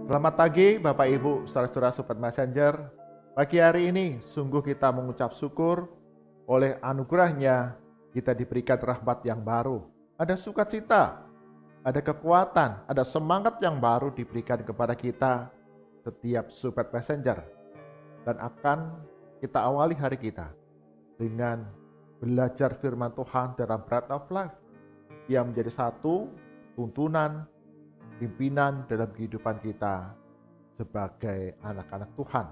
Selamat pagi Bapak Ibu, saudara-saudara Sobat Messenger. Pagi hari ini sungguh kita mengucap syukur oleh anugerahnya kita diberikan rahmat yang baru. Ada sukacita, ada kekuatan, ada semangat yang baru diberikan kepada kita setiap Sobat Messenger. Dan akan kita awali hari kita dengan belajar firman Tuhan dalam Bread of Life yang menjadi satu tuntunan pimpinan dalam kehidupan kita sebagai anak-anak Tuhan.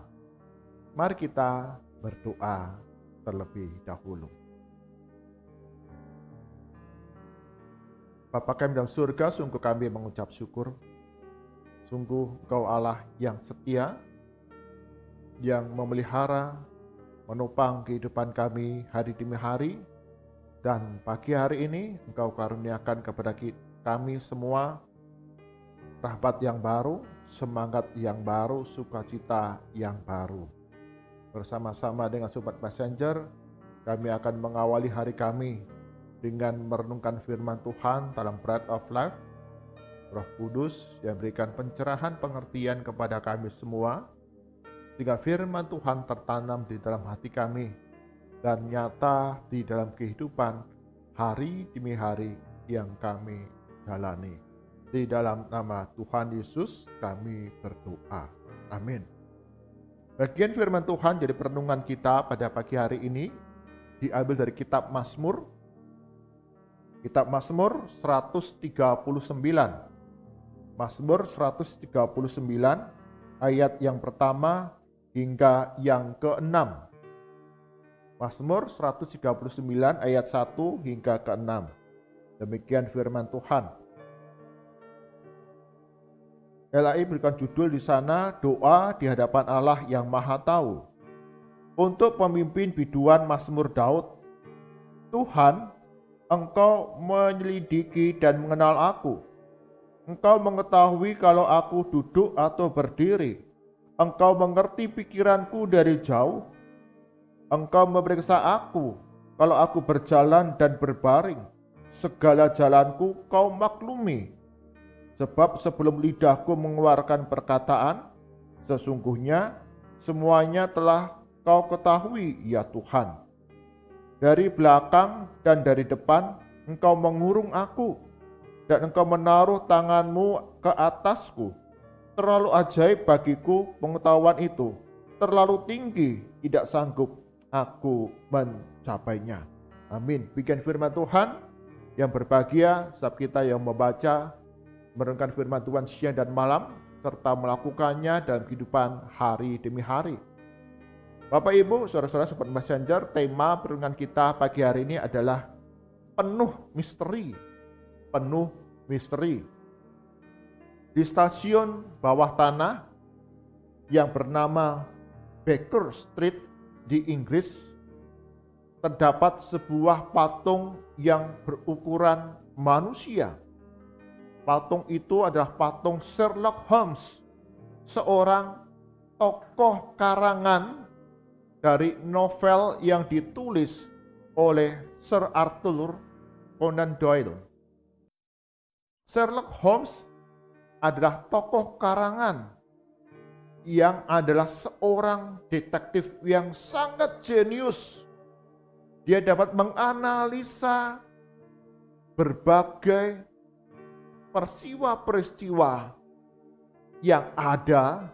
Mari kita berdoa terlebih dahulu. Bapa kami dalam surga, sungguh kami mengucap syukur. Sungguh Engkau Allah yang setia, yang memelihara, menopang kehidupan kami hari demi hari. Dan pagi hari ini Engkau karuniakan kepada kami semua rahmat yang baru, semangat yang baru, sukacita yang baru. Bersama-sama dengan Sobat Messenger, kami akan mengawali hari kami dengan merenungkan firman Tuhan dalam Bread of Life. Roh Kudus yang berikan pencerahan pengertian kepada kami semua, sehingga firman Tuhan tertanam di dalam hati kami dan nyata di dalam kehidupan hari demi hari yang kami jalani. Di dalam nama Tuhan Yesus kami berdoa. Amin. Bagian firman Tuhan jadi perenungan kita pada pagi hari ini diambil dari kitab Mazmur. Kitab Mazmur 139. Mazmur 139 ayat yang pertama hingga yang ke-6. Mazmur 139 ayat 1 hingga ke-6. Demikian firman Tuhan. LAI berikan judul di sana, doa di hadapan Allah yang Maha Tahu. Untuk pemimpin biduan Mazmur Daud, Tuhan, Engkau menyelidiki dan mengenal aku. Engkau mengetahui kalau aku duduk atau berdiri. Engkau mengerti pikiranku dari jauh. Engkau memeriksa aku kalau aku berjalan dan berbaring. Segala jalanku Kau maklumi. Sebab sebelum lidahku mengeluarkan perkataan, sesungguhnya semuanya telah Kau ketahui, ya Tuhan. Dari belakang dan dari depan Engkau mengurung aku, dan Engkau menaruh tangan-Mu ke atasku. Terlalu ajaib bagiku pengetahuan itu, terlalu tinggi, tidak sanggup aku mencapainya. Amin. Bikin firman Tuhan yang berbahagia setiap kita yang membaca, merenungkan firman Tuhan siang dan malam, serta melakukannya dalam kehidupan hari demi hari. Bapak Ibu, saudara-saudara Sobat Messenger, tema perenungan kita pagi hari ini adalah penuh misteri. Penuh misteri. Di stasiun bawah tanah yang bernama Baker Street di Inggris, terdapat sebuah patung yang berukuran manusia. Patung itu adalah patung Sherlock Holmes, seorang tokoh karangan dari novel yang ditulis oleh Sir Arthur Conan Doyle. Sherlock Holmes adalah tokoh karangan yang adalah seorang detektif yang sangat jenius. Dia dapat menganalisa berbagai peristiwa yang ada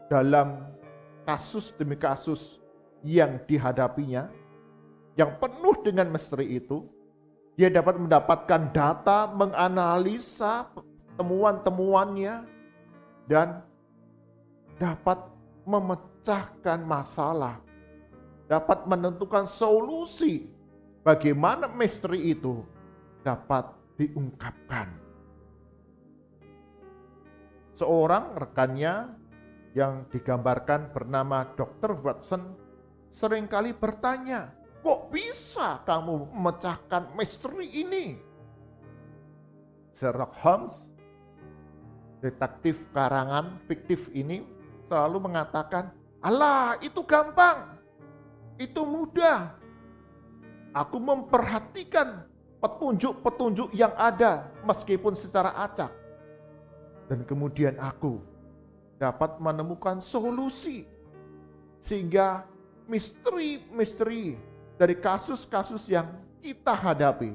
dalam kasus demi kasus yang dihadapinya, yang penuh dengan misteri itu. Dia dapat mendapatkan data, menganalisa temuan-temuannya, dan dapat memecahkan masalah, dapat menentukan solusi bagaimana misteri itu dapat diungkapkan. Seorang rekannya yang digambarkan bernama Dr. Watson seringkali bertanya, kok bisa kamu memecahkan misteri ini? Sherlock Holmes, detektif karangan fiktif ini, selalu mengatakan, alah itu gampang, itu mudah. Aku memperhatikan petunjuk-petunjuk yang ada meskipun secara acak. Dan kemudian aku dapat menemukan solusi. Sehingga misteri-misteri dari kasus-kasus yang kita hadapi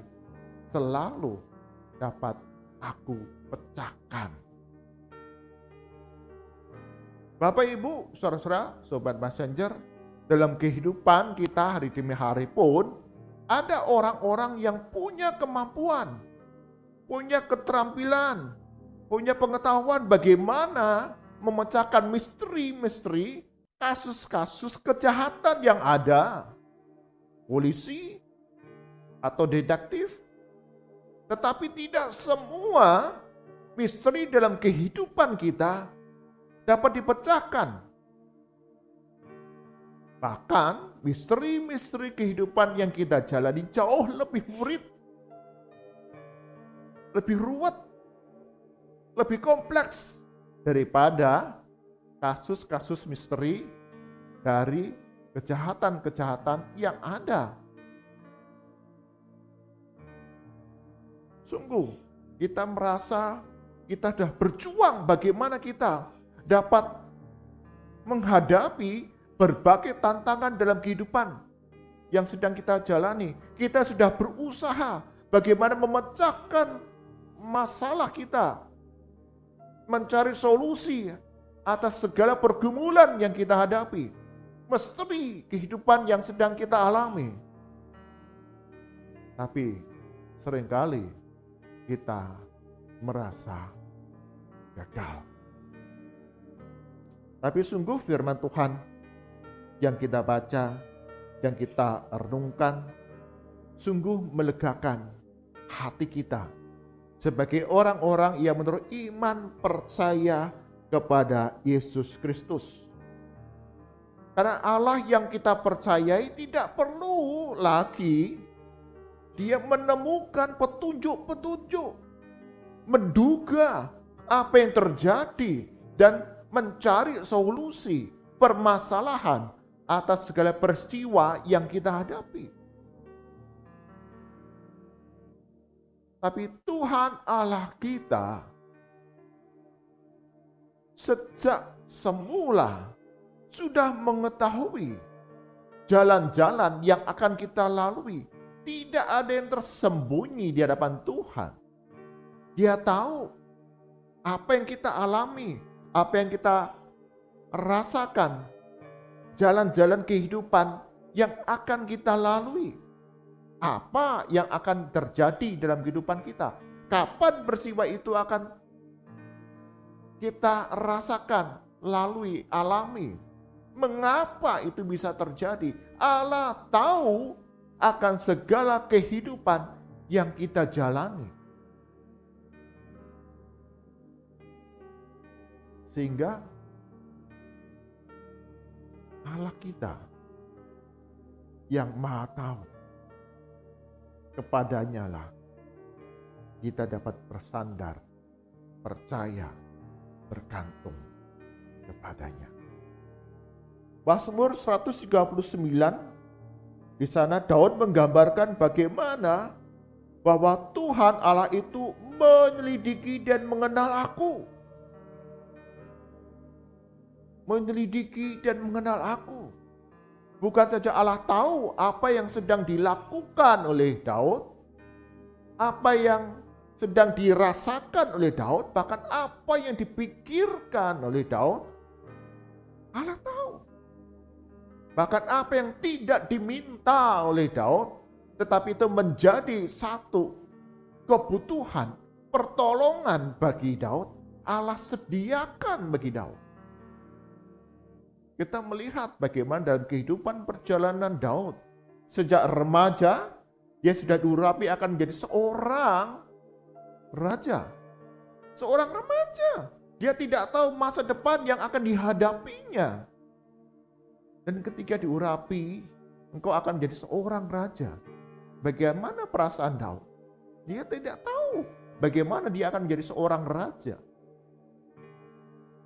selalu dapat aku pecahkan. Bapak Ibu, saudara-saudara, Sobat Messenger, dalam kehidupan kita hari demi hari pun ada orang-orang yang punya kemampuan, punya keterampilan, punya pengetahuan bagaimana memecahkan misteri-misteri kasus-kasus kejahatan yang ada. Polisi atau detektif. Tetapi tidak semua misteri dalam kehidupan kita dapat dipecahkan. Bahkan misteri-misteri kehidupan yang kita jalani jauh lebih rumit, lebih ruwet, lebih kompleks daripada kasus-kasus misteri dari kejahatan-kejahatan yang ada. Sungguh, kita merasa kita sudah berjuang bagaimana kita dapat menghadapi berbagai tantangan dalam kehidupan yang sedang kita jalani. Kita sudah berusaha bagaimana memecahkan masalah kita, mencari solusi atas segala pergumulan yang kita hadapi, misteri kehidupan yang sedang kita alami. Tapi seringkali kita merasa gagal. Tapi sungguh firman Tuhan yang kita baca, yang kita renungkan, sungguh melegakan hati kita sebagai orang-orang yang menurut iman percaya kepada Yesus Kristus. Karena Allah yang kita percayai tidak perlu lagi dia menemukan petunjuk-petunjuk, menduga apa yang terjadi dan mencari solusi permasalahan atas segala peristiwa yang kita hadapi. Tapi Tuhan Allah kita sejak semula sudah mengetahui jalan-jalan yang akan kita lalui. Tidak ada yang tersembunyi di hadapan Tuhan. Dia tahu apa yang kita alami, apa yang kita rasakan, jalan-jalan kehidupan yang akan kita lalui. Apa yang akan terjadi dalam kehidupan kita? Kapan peristiwa itu akan kita rasakan, lalui, alami? Mengapa itu bisa terjadi? Allah tahu akan segala kehidupan yang kita jalani. Sehingga Allah kita yang Maha Tahu, kepadanya lah kita dapat bersandar, percaya, bergantung kepadanya. Mazmur 139, di sana Daud menggambarkan bagaimana bahwa Tuhan Allah itu menyelidiki dan mengenal aku. Menyelidiki dan mengenal aku. Bukan saja Allah tahu apa yang sedang dilakukan oleh Daud, apa yang sedang dirasakan oleh Daud, bahkan apa yang dipikirkan oleh Daud, Allah tahu. Bahkan apa yang tidak diminta oleh Daud, tetapi itu menjadi satu kebutuhan, pertolongan bagi Daud, Allah sediakan bagi Daud. Kita melihat bagaimana dalam kehidupan perjalanan Daud. Sejak remaja, dia sudah diurapi akan menjadi seorang raja. Seorang remaja. Dia tidak tahu masa depan yang akan dihadapinya. Dan ketika diurapi, engkau akan menjadi seorang raja. Bagaimana perasaan Daud? Dia tidak tahu bagaimana dia akan menjadi seorang raja.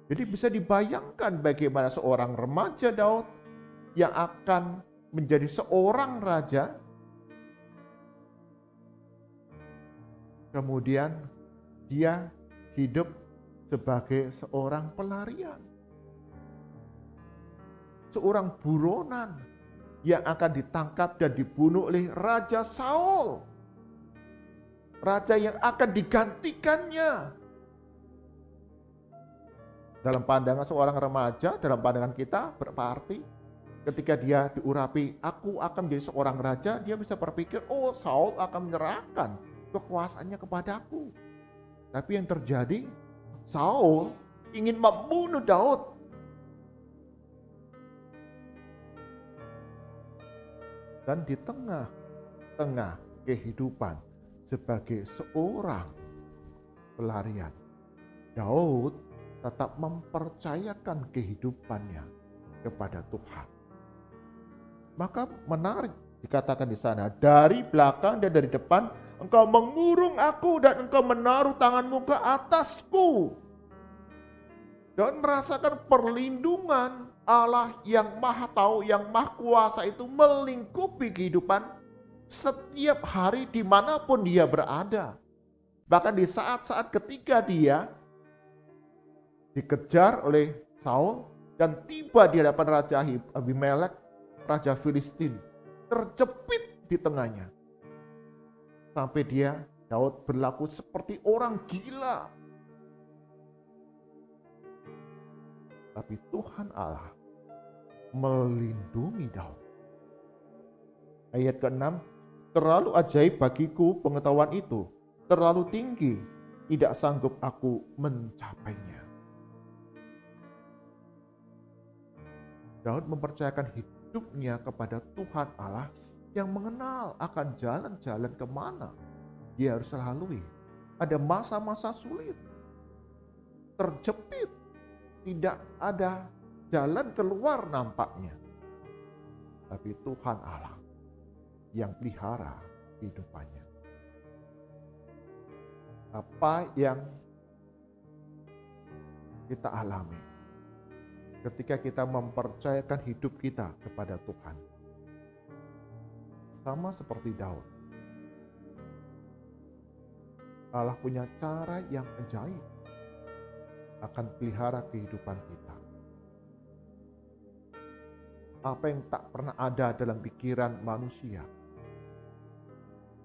Jadi bisa dibayangkan bagaimana seorang remaja Daud yang akan menjadi seorang raja. Kemudian dia hidup sebagai seorang pelarian. Seorang buronan yang akan ditangkap dan dibunuh oleh Raja Saul. Raja yang akan digantikannya. Dalam pandangan seorang remaja, dalam pandangan kita berarti ketika dia diurapi, aku akan menjadi seorang raja, dia bisa berpikir, oh Saul akan menyerahkan kekuasaannya kepadaku. Tapi yang terjadi, Saul ingin membunuh Daud. Dan di tengah-tengah kehidupan sebagai seorang pelarian, Daud tetap mempercayakan kehidupannya kepada Tuhan. Maka menarik dikatakan di sana, dari belakang dan dari depan engkau mengurung aku dan engkau menaruh tanganmu ke atasku. Dan merasakan perlindungan Allah yang maha tahu, yang maha kuasa itu melingkupi kehidupan setiap hari dimanapun dia berada. Bahkan di saat-saat ketika dia dikejar oleh Saul dan tiba di hadapan Raja Abimelek, Raja Filistin, terjepit di tengahnya. Sampai Daud berlaku seperti orang gila. Tapi Tuhan Allah melindungi Daud. Ayat ke-6, terlalu ajaib bagiku pengetahuan itu, terlalu tinggi, tidak sanggup aku mencapainya. Daud mempercayakan hidupnya kepada Tuhan Allah yang mengenal akan jalan-jalan kemana dia harus lalui. Ada masa-masa sulit, terjepit, tidak ada jalan keluar nampaknya. Tapi Tuhan Allah yang pelihara kehidupannya. Apa yang kita alami ketika kita mempercayakan hidup kita kepada Tuhan. Sama seperti Daud. Allah punya cara yang ajaib akan pelihara kehidupan kita. Apa yang tak pernah ada dalam pikiran manusia,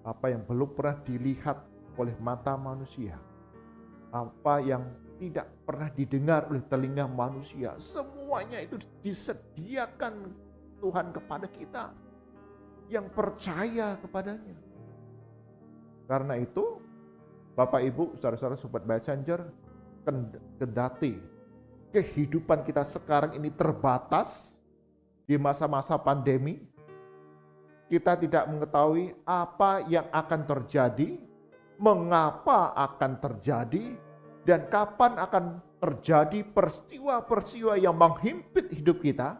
apa yang belum pernah dilihat oleh mata manusia, apa yang tidak pernah didengar oleh telinga manusia, semuanya itu disediakan Tuhan kepada kita yang percaya kepadanya. Karena itu, Bapak Ibu, saudara-saudara sobat messenger, kendati kehidupan kita sekarang ini terbatas di masa-masa pandemi, kita tidak mengetahui apa yang akan terjadi, mengapa akan terjadi, dan kapan akan terjadi peristiwa-peristiwa yang menghimpit hidup kita.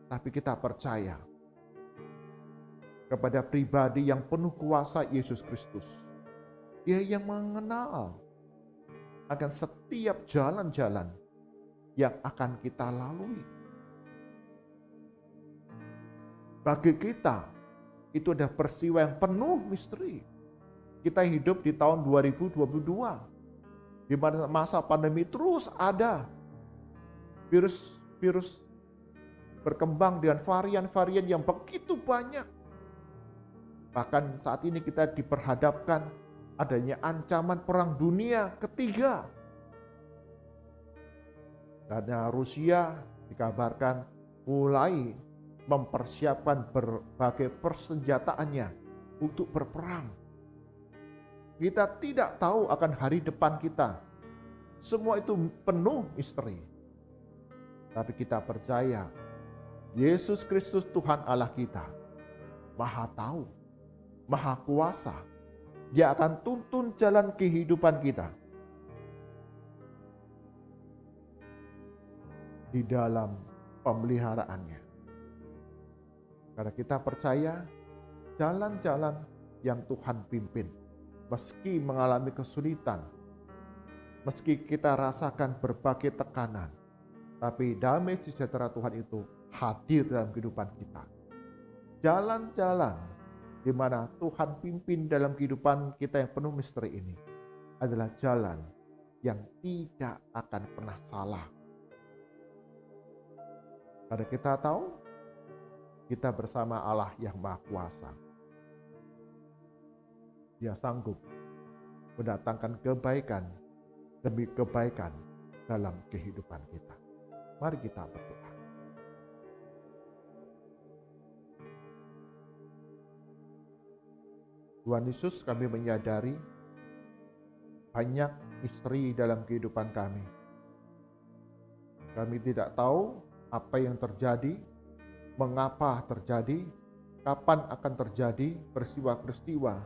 Tapi kita percaya kepada pribadi yang penuh kuasa Yesus Kristus. Dia yang mengenal akan setiap jalan-jalan yang akan kita lalui. Bagi kita, itu ada peristiwa yang penuh misteri. Kita hidup di tahun 2022, di mana masa pandemi terus ada. Virus berkembang dengan varian-varian yang begitu banyak. Bahkan saat ini kita diperhadapkan adanya ancaman perang dunia ketiga. Karena Rusia dikabarkan mulai mempersiapkan berbagai persenjataannya untuk berperang. Kita tidak tahu akan hari depan kita. Semua itu penuh misteri. Tapi kita percaya Yesus Kristus Tuhan Allah kita Maha tahu, Maha kuasa. Dia akan tuntun jalan kehidupan kita di dalam pemeliharaannya. Karena kita percaya jalan-jalan yang Tuhan pimpin, meski mengalami kesulitan, meski kita rasakan berbagai tekanan, tapi damai sejahtera Tuhan itu hadir dalam kehidupan kita. Jalan-jalan di mana Tuhan pimpin dalam kehidupan kita yang penuh misteri ini adalah jalan yang tidak akan pernah salah. Karena kita tahu kita bersama Allah yang Maha Kuasa. Dia sanggup mendatangkan kebaikan demi kebaikan dalam kehidupan kita. Mari kita berdoa. Tuhan Yesus, kami menyadari banyak misteri dalam kehidupan kami. Kami tidak tahu apa yang terjadi, mengapa terjadi, kapan akan terjadi peristiwa-peristiwa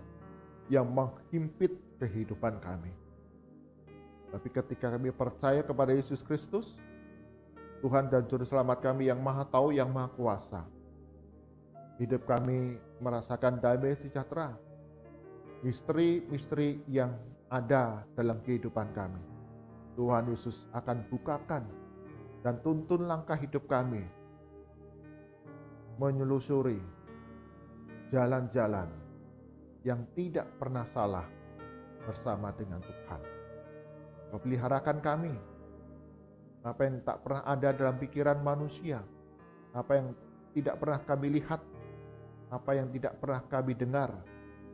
yang menghimpit kehidupan kami. Tapi ketika kami percaya kepada Yesus Kristus, Tuhan dan Juru Selamat kami yang Maha Tahu, yang Maha Kuasa, hidup kami merasakan damai sejahtera. Misteri-misteri yang ada dalam kehidupan kami, Tuhan Yesus akan bukakan dan tuntun langkah hidup kami menyelusuri jalan-jalan yang tidak pernah salah bersama dengan Tuhan. Peliharakan kami apa yang tak pernah ada dalam pikiran manusia, apa yang tidak pernah kami lihat, apa yang tidak pernah kami dengar,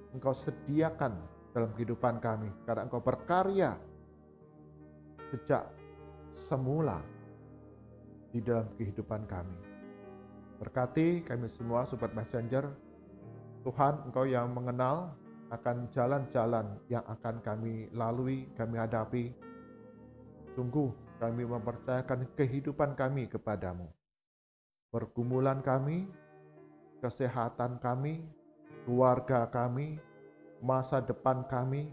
Engkau sediakan dalam kehidupan kami, karena Engkau berkarya sejak semula di dalam kehidupan kami. Berkati kami semua Sobat Messenger. Tuhan, Engkau yang mengenal akan jalan-jalan yang akan kami lalui, kami hadapi. Sungguh kami mempercayakan kehidupan kami kepadamu. Pergumulan kami, kesehatan kami, keluarga kami, masa depan kami,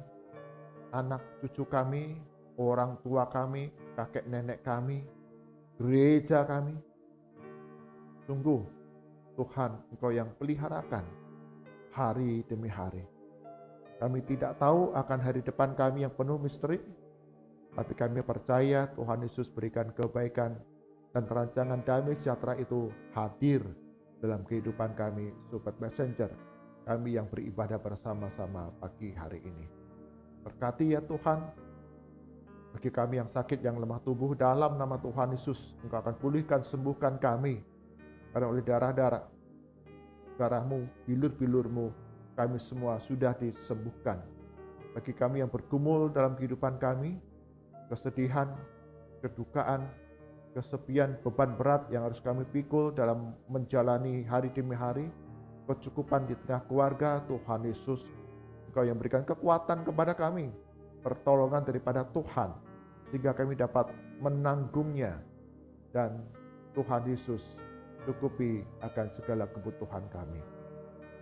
anak cucu kami, orang tua kami, kakek nenek kami, gereja kami. Sungguh Tuhan, Engkau yang peliharakan hari demi hari. Kami tidak tahu akan hari depan kami yang penuh misteri, tapi kami percaya Tuhan Yesus berikan kebaikan dan rancangan damai sejahtera itu hadir dalam kehidupan kami, Sobat Messenger, kami yang beribadah bersama-sama pagi hari ini. Berkati ya Tuhan, bagi kami yang sakit, yang lemah tubuh, dalam nama Tuhan Yesus, Engkau akan pulihkan, sembuhkan kami. Karena oleh darah-Mu, bilur-bilur-Mu, kami semua sudah disembuhkan. Bagi kami yang bergumul dalam kehidupan kami, kesedihan, kedukaan, kesepian, beban berat yang harus kami pikul dalam menjalani hari demi hari, kecukupan di tengah keluarga, Tuhan Yesus, Engkau yang berikan kekuatan kepada kami, pertolongan daripada Tuhan, sehingga kami dapat menanggungnya, dan Tuhan Yesus cukupi akan segala kebutuhan kami.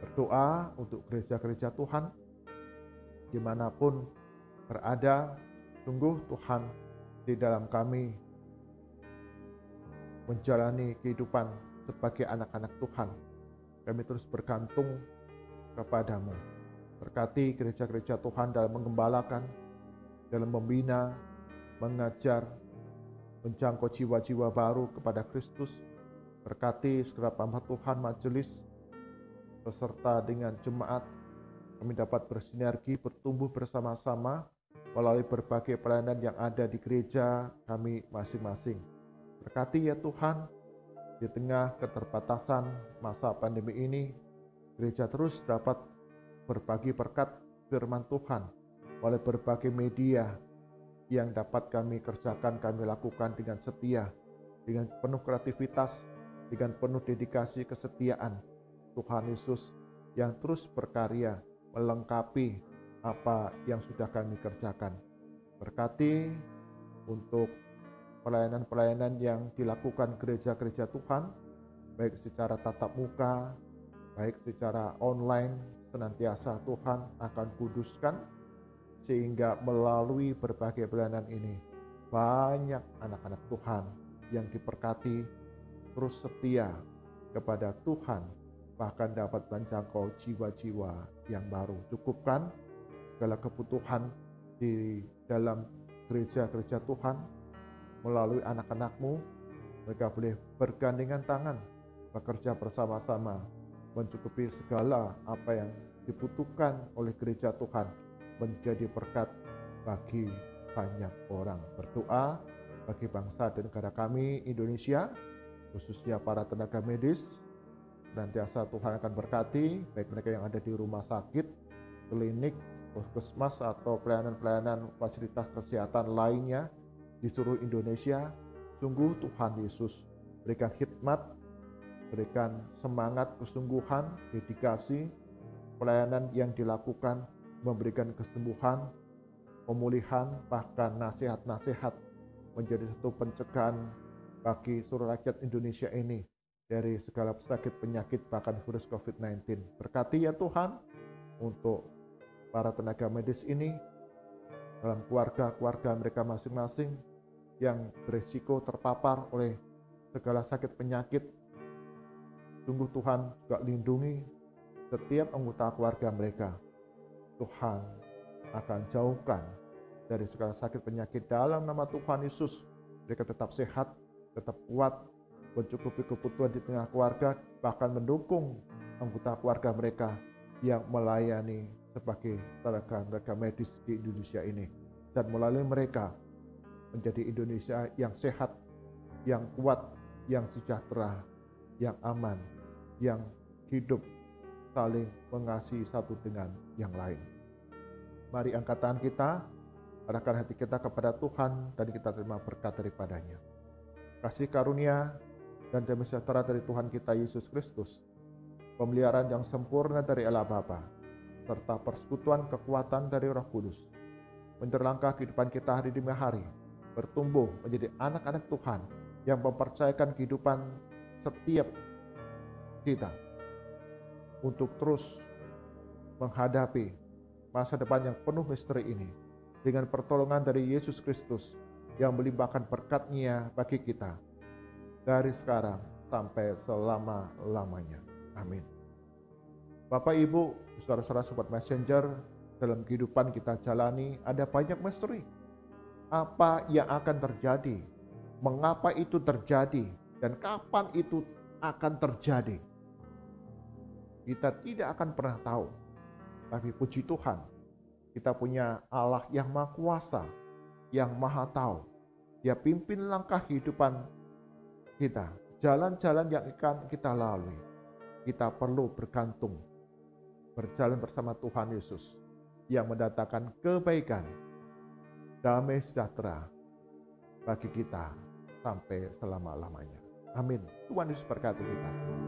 Berdoa untuk gereja-gereja Tuhan, dimanapun berada, sungguh Tuhan di dalam kami menjalani kehidupan sebagai anak-anak Tuhan, kami terus bergantung kepadamu. Berkati gereja-gereja Tuhan dalam menggembalakan, dalam membina, mengajar, menjangkau jiwa-jiwa baru kepada Kristus. Berkati segala hamba Tuhan, majelis, beserta dengan jemaat, kami dapat bersinergi, bertumbuh bersama-sama melalui berbagai pelayanan yang ada di gereja kami masing-masing. Berkati ya Tuhan, di tengah keterbatasan masa pandemi ini, gereja terus dapat berbagi berkat firman Tuhan oleh berbagai media yang dapat kami kerjakan, kami lakukan dengan setia, dengan penuh kreativitas, dengan penuh dedikasi, kesetiaan. Tuhan Yesus yang terus berkarya melengkapi apa yang sudah kami kerjakan. Berkati untuk pelayanan-pelayanan yang dilakukan gereja-gereja Tuhan, baik secara tatap muka, baik secara online, senantiasa Tuhan akan kuduskan, sehingga melalui berbagai pelayanan ini, banyak anak-anak Tuhan yang diberkati, terus setia kepada Tuhan, bahkan dapat menjangkau jiwa-jiwa yang baru. Cukupkan segala kebutuhan di dalam gereja-gereja Tuhan, melalui anak-anak-Mu. Mereka boleh bergandengan tangan, bekerja bersama-sama, mencukupi segala apa yang dibutuhkan oleh gereja Tuhan, menjadi berkat bagi banyak orang. Berdoa bagi bangsa dan negara kami Indonesia, khususnya para tenaga medis. Senantiasa Tuhan akan berkati baik mereka yang ada di rumah sakit, klinik, puskesmas atau pelayanan-pelayanan fasilitas kesehatan lainnya di seluruh Indonesia. Sungguh Tuhan Yesus berikan hikmat, berikan semangat, kesungguhan, dedikasi, pelayanan yang dilakukan memberikan kesembuhan, pemulihan, bahkan nasihat-nasihat menjadi satu pencegahan bagi seluruh rakyat Indonesia ini dari segala sakit penyakit bahkan virus COVID-19. Berkati ya Tuhan untuk para tenaga medis ini dalam keluarga-keluarga mereka masing-masing yang berisiko terpapar oleh segala sakit penyakit. Sungguh Tuhan juga lindungi setiap anggota keluarga mereka. Tuhan akan jauhkan dari segala sakit penyakit dalam nama Tuhan Yesus. Mereka tetap sehat, tetap kuat, mencukupi kebutuhan di tengah keluarga, bahkan mendukung anggota keluarga mereka yang melayani sebagai tenaga medis di Indonesia ini. Dan melalui mereka menjadi Indonesia yang sehat, yang kuat, yang sejahtera, yang aman, yang hidup saling mengasihi satu dengan yang lain. Mari angkat tangan kita, arahkan hati kita kepada Tuhan dan kita terima berkat daripadanya. Kasih karunia dan damai sejahtera dari Tuhan kita Yesus Kristus, pemeliharaan yang sempurna dari Allah Bapa, serta persekutuan kekuatan dari Roh Kudus, menyerlangkah kehidupan kita hari demi hari, bertumbuh menjadi anak-anak Tuhan yang mempercayakan kehidupan setiap kita untuk terus menghadapi masa depan yang penuh misteri ini dengan pertolongan dari Yesus Kristus yang melimpahkan berkat-Nya bagi kita dari sekarang sampai selama-lamanya. Amin. Bapak, Ibu, saudara-saudara sobat messenger, dalam kehidupan kita jalani ada banyak misteri. Apa yang akan terjadi? Mengapa itu terjadi? Dan kapan itu akan terjadi? Kita tidak akan pernah tahu. Tapi puji Tuhan, kita punya Allah yang Maha Kuasa, yang Maha Tahu. Dia pimpin langkah kehidupan kita, jalan-jalan yang akan kita lalui. Kita perlu bergantung, berjalan bersama Tuhan Yesus yang mendatangkan kebaikan, damai sejahtera bagi kita sampai selama-lamanya. Amin. Tuhan Yesus berkati kita.